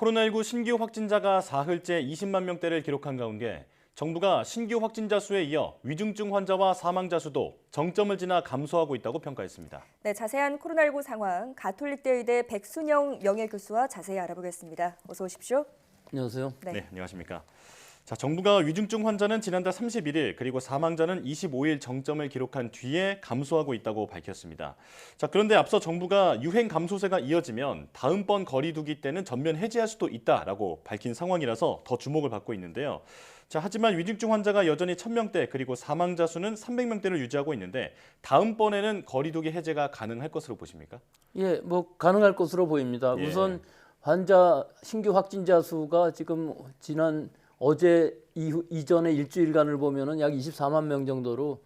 코로나19 신규 확진자가 사흘째 20만 명대를 기록한 가운데 정부가 신규 확진자 수에 이어 위중증 환자와 사망자 수도 정점을 지나 감소하고 있다고 평가했습니다. 네, 자세한 코로나19 상황 가톨릭대 의대 백순영 명예교수와 자세히 알아보겠습니다. 어서 오십시오. 안녕하세요. 네, 안녕하십니까. 자, 정부가 위중증 환자는 지난달 31일 그리고 사망자는 25일 정점을 기록한 뒤에 감소하고 있다고 밝혔습니다. 자, 그런데 앞서 정부가 유행 감소세가 이어지면 다음번 거리두기 때는 전면 해제할 수도 있다라고 밝힌 상황이라서 더 주목을 받고 있는데요. 자, 하지만 위중증 환자가 여전히 1000명대 그리고 사망자 수는 300명대를 유지하고 있는데 다음번에는 거리두기 해제가 가능할 것으로 보십니까? 예, 뭐 가능할 것으로 보입니다. 예. 우선 신규 확진자 수가 지금 지난 어제 이전의 일주일간을 보면은 약 24만 명 정도로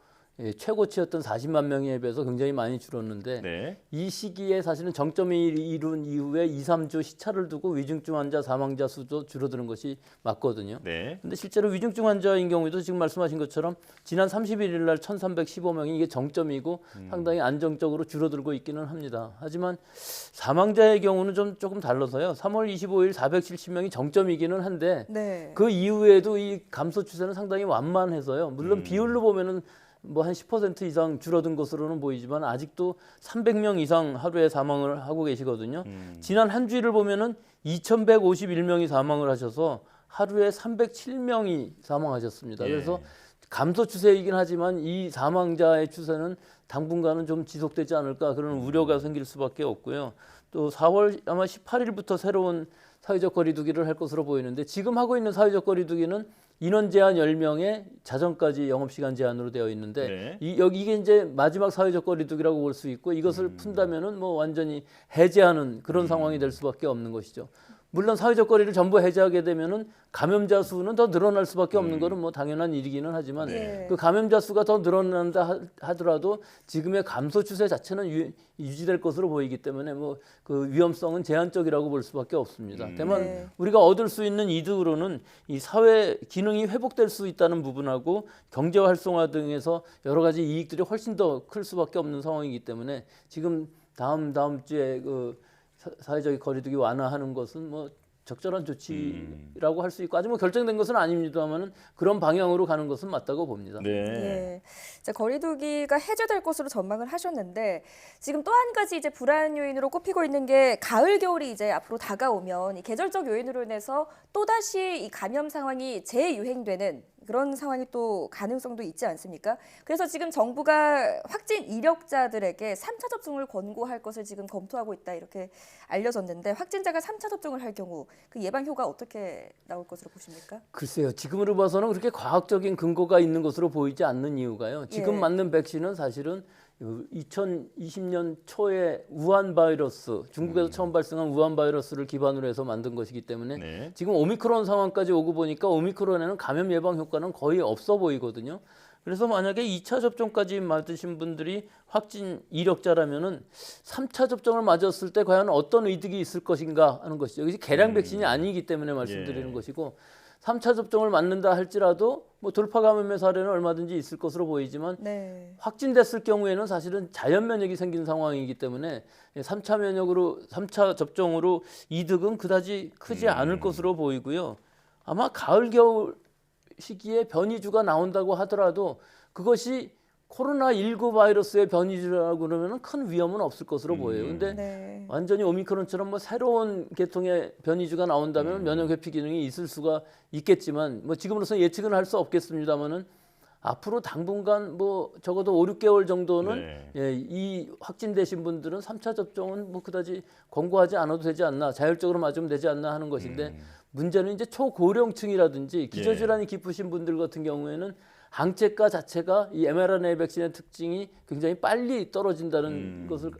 최고치였던 40만 명에 비해서 굉장히 많이 줄었는데 네. 이 시기에 사실은 정점을 이룬 이후에 2, 3주 시차를 두고 위중증 환자 사망자 수도 줄어드는 것이 맞거든요. 네. 근데 실제로 위중증 환자인 경우에도 지금 말씀하신 것처럼 지난 31일 날 1,315명이 이게 정점이고 상당히 안정적으로 줄어들고 있기는 합니다. 하지만 사망자의 경우는 조금 달라서요. 3월 25일 470명이 정점이기는 한데 네. 그 이후에도 이 감소 추세는 상당히 완만해서요. 물론 비율로 보면은 뭐 한 10% 이상 줄어든 것으로는 보이지만 아직도 300명 이상 하루에 사망을 하고 계시거든요. 지난 한 주일을 보면은 2,151명이 사망을 하셔서 하루에 307명이 사망하셨습니다. 예. 그래서 감소 추세이긴 하지만 이 사망자의 추세는 당분간은 좀 지속되지 않을까 그런 우려가 생길 수밖에 없고요. 또 4월 아마 18일부터 새로운 사회적 거리두기를 할 것으로 보이는데 지금 하고 있는 사회적 거리두기는 인원 제한 10명에 자정까지 영업시간 제한으로 되어 있는데 네. 이게 이제 마지막 사회적 거리두기라고 볼 수 있고 이것을 푼다면은 뭐 완전히 해제하는 그런 상황이 될 수밖에 없는 것이죠. 물론 사회적 거리를 전부 해제하게 되면은 감염자 수는 더 늘어날 수밖에 없는 것은 뭐 당연한 일이기는 하지만 네. 그 감염자 수가 더 늘어난다 하더라도 지금의 감소 추세 자체는 유지될 것으로 보이기 때문에 뭐 그 위험성은 제한적이라고 볼 수밖에 없습니다. 다만 네. 우리가 얻을 수 있는 이득으로는 이 사회 기능이 회복될 수 있다는 부분하고 경제 활성화 등에서 여러 가지 이익들이 훨씬 더 클 수밖에 없는 상황이기 때문에 지금 다음 주에 그 사회적 거리두기 완화하는 것은 뭐 적절한 조치라고 할 수 있고 아직 뭐 결정된 것은 아닙니다만은 그런 방향으로 가는 것은 맞다고 봅니다. 네. 예. 자, 거리두기가 해제될 것으로 전망을 하셨는데 지금 또 한 가지 이제 불안 요인으로 꼽히고 있는 게 가을 겨울이 이제 앞으로 다가오면 이 계절적 요인으로 인해서 또다시 이 감염 상황이 재유행되는 그런 상황이 또 가능성도 있지 않습니까? 그래서 지금 정부가 확진 이력자들에게 3차 접종을 권고할 것을 지금 검토하고 있다 이렇게 알려졌는데 확진자가 3차 접종을 할 경우 그 예방 효과 어떻게 나올 것으로 보십니까? 글쎄요. 지금으로 봐서는 그렇게 과학적인 근거가 있는 것으로 보이지 않는 이유가요. 지금 예. 맞는 백신은 사실은 2020년 초에 우한 바이러스, 중국에서 처음 발생한 우한 바이러스를 기반으로 해서 만든 것이기 때문에 네. 지금 오미크론 상황까지 오고 보니까 오미크론에는 감염 예방 효과는 거의 없어 보이거든요. 그래서 만약에 2차 접종까지 맞으신 분들이 확진 이력자라면은 3차 접종을 맞았을 때 과연 어떤 이득이 있을 것인가 하는 것이죠. 이것이 개량 백신이 아니기 때문에 말씀드리는 예. 것이고 3차 접종을 맞는다 할지라도 뭐 돌파 감염의 사례는 얼마든지 있을 것으로 보이지만 네. 확진됐을 경우에는 사실은 자연 면역이 생긴 상황이기 때문에 3차 접종으로 이득은 그다지 크지 않을 것으로 보이고요. 아마 가을 겨울 시기에 변이주가 나온다고 하더라도 그것이 코로나19 바이러스의 변이주라고 그러면 큰 위험은 없을 것으로 보여요. 근데 네. 완전히 오미크론처럼 뭐 새로운 계통의 변이주가 나온다면 면역 회피 기능이 있을 수가 있겠지만 뭐 지금으로서 예측은 할 수 없겠습니다만은 앞으로 당분간 뭐 적어도 5, 6개월 정도는 네. 예, 이 확진되신 분들은 3차 접종은 뭐 그다지 권고하지 않아도 되지 않나 자율적으로 맞으면 되지 않나 하는 것인데 문제는 이제 초고령층이라든지 기저질환이 깊으신 분들 같은 경우에는 항체가 자체가 이 mRNA 백신의 특징이 굉장히 빨리 떨어진다는 것을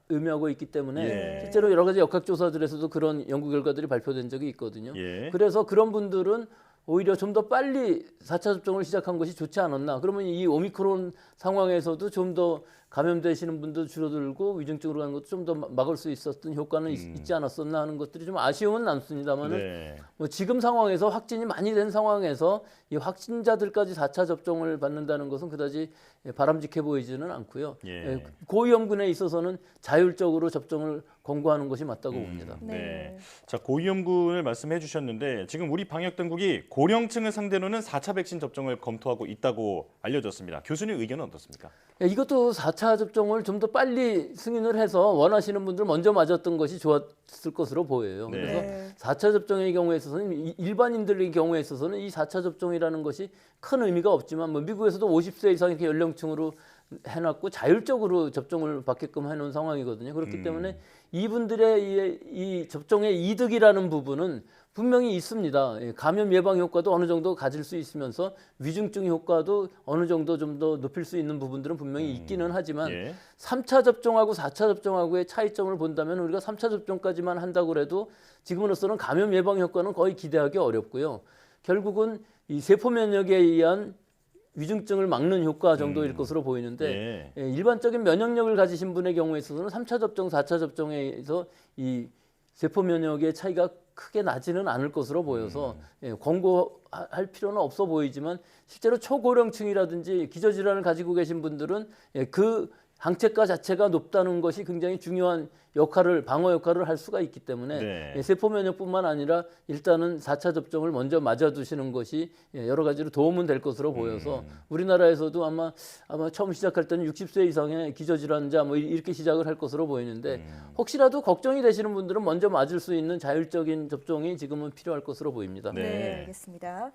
의미하고 있기 때문에 예. 실제로 여러 가지 역학조사들에서도 그런 연구 결과들이 발표된 적이 있거든요. 예. 그래서 그런 분들은 오히려 좀 더 빨리 4차 접종을 시작한 것이 좋지 않았나. 그러면 이 오미크론 상황에서도 좀 더 감염되시는 분도 줄어들고 위중증으로 가는 것도 좀 더 막을 수 있었던 효과는 있지 않았었나 하는 것들이 좀 아쉬움은 남습니다만은 네. 뭐 지금 상황에서 확진이 많이 된 상황에서 이 확진자들까지 4차 접종을 받는다는 것은 그다지 바람직해 보이지는 않고요. 예. 고위험군에 있어서는 자율적으로 접종을 권고하는 것이 맞다고 봅니다. 네. 자, 고위험군을 말씀해 주셨는데 지금 우리 방역 당국이 고령층을 상대로는 4차 백신 접종을 검토하고 있다고 알려졌습니다. 교수님 의견은 어떻습니까? 이것도 4차 접종을 좀 더 빨리 승인을 해서 원하시는 분들 먼저 맞았던 것이 좋았을 것으로 보여요. 네. 그래서 4차 접종의 경우에 있어서는 일반인들의 경우에 있어서는 이 4차 접종이라는 것이 큰 의미가 없지만 뭐 미국에서도 50세 이상 이렇게 연령층으로 해놨고 자율적으로 접종을 받게끔 해놓은 상황이거든요. 그렇기 때문에 이분들의 이 접종의 이득이라는 부분은 분명히 있습니다. 감염 예방 효과도 어느 정도 가질 수 있으면서 위중증 효과도 어느 정도 좀 더 높일 수 있는 부분들은 분명히 있기는 하지만 예. 3차 접종하고 4차 접종하고의 차이점을 본다면 우리가 3차 접종까지만 한다고 해도 지금으로서는 감염 예방 효과는 거의 기대하기 어렵고요. 결국은 이 세포 면역에 의한 위중증을 막는 효과 정도일 것으로 보이는데 일반적인 면역력을 가지신 분의 경우에 있어서는 3차 접종, 4차 접종에서 이 세포 면역의 차이가 크게 나지는 않을 것으로 보여서 권고할 필요는 없어 보이지만 실제로 초고령층이라든지 기저질환을 가지고 계신 분들은 그 항체가 자체가 높다는 것이 굉장히 중요한 역할을 방어 역할을 할 수가 있기 때문에 세포 면역뿐만 아니라 일단은 4차 접종을 먼저 맞아두시는 것이 여러 가지로 도움은 될 것으로 보여서 우리나라에서도 아마 처음 시작할 때는 60세 이상의 기저질환자 뭐 이렇게 시작을 할 것으로 보이는데 혹시라도 걱정이 되시는 분들은 먼저 맞을 수 있는 자율적인 접종이 지금은 필요할 것으로 보입니다. 네, 알겠습니다.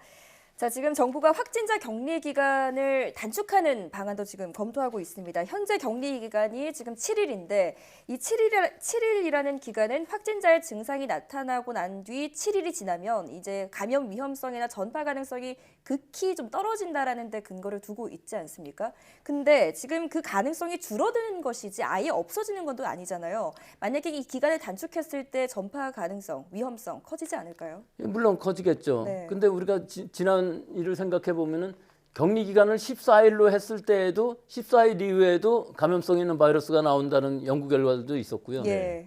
자, 지금 정부가 확진자 격리 기간을 단축하는 방안도 지금 검토하고 있습니다. 현재 격리 기간이 지금 7일인데 이 7일이라는 기간은 확진자의 증상이 나타나고 난 뒤 7일이 지나면 이제 감염 위험성이나 전파 가능성이 극히 좀 떨어진다라는 데 근거를 두고 있지 않습니까? 근데 지금 그 가능성이 줄어드는 것이지 아예 없어지는 건 또 아니잖아요. 만약에 이 기간을 단축했을 때 전파 가능성, 위험성 커지지 않을까요? 물론 커지겠죠. 네. 근데 우리가 지난 일을 생각해 보면은 격리 기간을 14일로 했을 때에도 14일 이후에도 감염성 있는 바이러스가 나온다는 연구 결과도 있었고요. 예.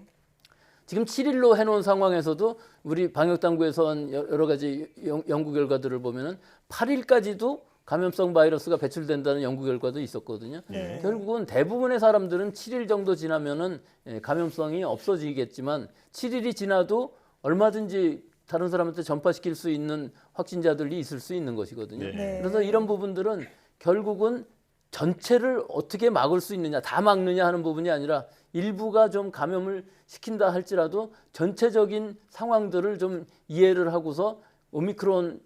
지금 7일로 해놓은 상황에서도 우리 방역 당국에서 한 여러 가지 연구 결과들을 보면은 8일까지도 감염성 바이러스가 배출된다는 연구 결과도 있었거든요. 결국은 대부분의 사람들은 7일 정도 지나면은 감염성이 없어지겠지만 7일이 지나도 얼마든지 다른 사람한테 전파시킬 수 있는 확진자들이 있을 수 있는 것이거든요. 그래서 이런 부분들은 결국은 전체를 어떻게 막을 수 있느냐, 다 막느냐 하는 부분이 아니라 일부가 좀 감염을 시킨다 할지라도 전체적인 상황들을 좀 이해를 하고서 오미크론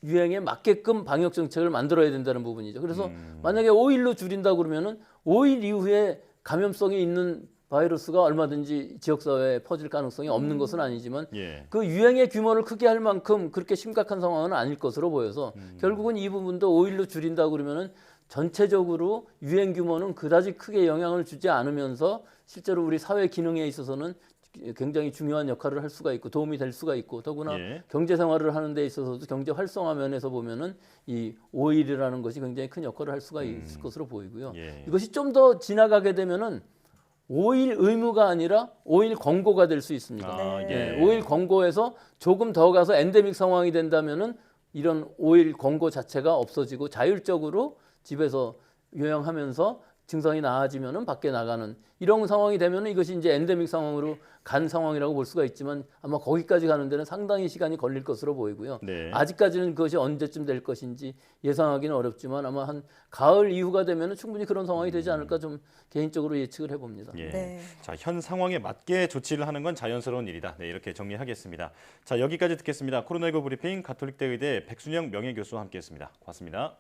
유행에 맞게끔 방역 정책을 만들어야 된다는 부분이죠. 그래서 만약에 5일로 줄인다 그러면은 5일 이후에 감염성이 있는 바이러스가 얼마든지 지역사회에 퍼질 가능성이 없는 것은 아니지만 그 유행의 규모를 크게 할 만큼 그렇게 심각한 상황은 아닐 것으로 보여서 결국은 이 부분도 5일로 줄인다 그러면은 전체적으로 유행 규모는 그다지 크게 영향을 주지 않으면서 실제로 우리 사회 기능에 있어서는 굉장히 중요한 역할을 할 수가 있고 도움이 될 수가 있고 더구나 경제 생활을 하는 데 있어서도 경제 활성화 면에서 보면은 이 5일이라는 것이 굉장히 큰 역할을 할 수가 있을 것으로 보이고요. 이것이 좀 더 지나가게 되면은 5일 의무가 아니라 5일 권고가 될 수 있습니다. 5일 권고에서 조금 더 가서 엔데믹 상황이 된다면은 이런 5일 권고 자체가 없어지고 자율적으로 집에서 요양하면서 증상이 나아지면은 밖에 나가는 이런 상황이 되면은 이것이 이제 엔데믹 상황으로 간 상황이라고 볼 수가 있지만 아마 거기까지 가는 데는 상당히 시간이 걸릴 것으로 보이고요. 아직까지는 그것이 언제쯤 될 것인지 예상하기는 어렵지만 아마 한 가을 이후가 되면은 충분히 그런 상황이 되지 않을까 좀 개인적으로 예측을 해봅니다. 자, 현 상황에 맞게 조치를 하는 건 자연스러운 일이다. 이렇게 정리하겠습니다. 자, 여기까지 듣겠습니다. 코로나19 브리핑 가톨릭대 의대 백순영 명예교수와 함께했습니다. 고맙습니다.